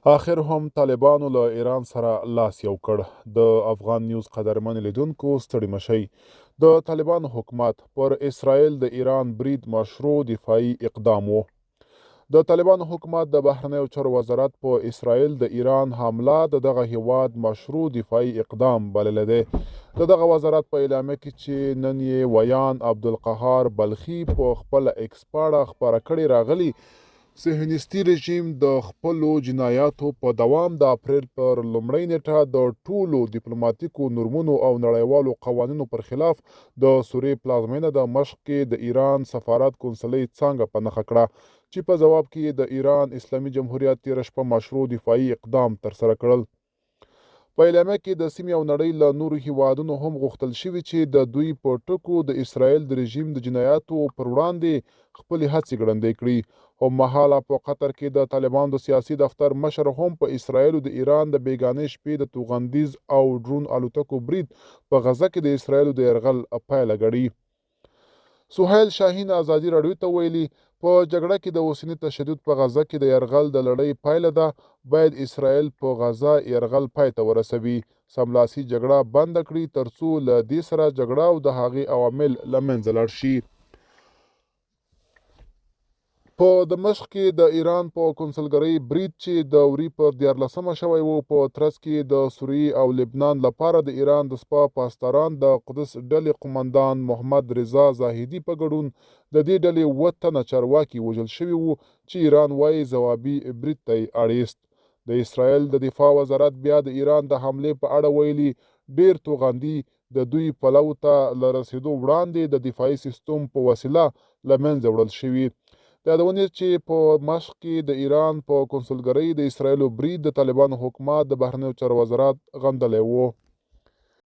آخر هم طالبانو له ایران سره لاس یو کړ. د افغان نیوز قدرمن لیدونکو ستړي مشئ. د طالبانو حکومت پر اسرائیل د ایران برید مشروع دفاعي اقدام و. د طالبانو حکومت د بهرنیو چارو وزارت په اسرائیل د ایران حمله د دغه هیواد مشروع دفاعي اقدام بللی دی. د دغه وزارت په اعلامیه کې چې نن یې ویان عبدالقهار بلخي په خپله ایکس پاڼه خپاره کړې راغلي، صهیونیستي رژیم د خپلو جنایاتو په دوام د اپریل پر لومړۍ نیټه د ټولو ډیپلوماتیکو نورمونو او نړیوالو قوانینو پر خلاف د سوریې پلازمینه دمشق کې د ایران سفارت قونسلۍ څانګه په نښه کړه، چې په ځواب کې یې د ایران اسلامي جمهوریت تېره شپه مشروع دفاعي اقدام ترسره کړل. په اعلامیه کې د سیمې او نړۍ له نورو هیوادونو هم غوښتل شوي چې د دوی په ټکو د اسرائیل د رژیم د جنایاتو پر وړاندې خپلې هڅې ګړندۍ کړي. هممهاله په قطر کې د طالبانو د سیاسي دفتر مشر هم په اسرائیلو د ایران د بیګانۍ شپې د توغندیز او ډرون الوتکو برید په غزه کې د اسرائیلو د یرغل پایله ګڼي. سهیل شاهین ازادي راډیو ته ویلي، په جګړه کې د اوسني تشدد په غزه کې د یرغل د لړۍ پایله ده. باید اسرائیل په غزه یرغل پای ته ورسوي، سملاسي جګړه بنده کړي، ترڅو له دې سره جګړه او د هغې عوامل له منځه لاړ شي. په دمشق کې د ایران په کونسلګرۍ برید چې د وري پر 14مه شوی و، په ترڅ کې د سوریې او لبنان لپاره د ایران د سپاه پاسداران د قدس ډلې قومندان محمد رضا زاهدي په ګډون د دې ډلې 7 تنه چارواکي وژل شوي وو، چې ایران وایي ځوابي برید ته یې اړیست. د اسرائیل د دفاع وزارت بیا د ایران د حملې په اړه ویلي، ډیر توغندي د دوی پلو ته له رسېدو وړاندې د دفاعي سیستم په وسیله له منځه وړل شوي. د یادونې چې په مشق کې د ایران په کونسلګرۍ د اسرائیلو برید د طالبانو حکومت د بهرنیو چارو وزارت غندلی و.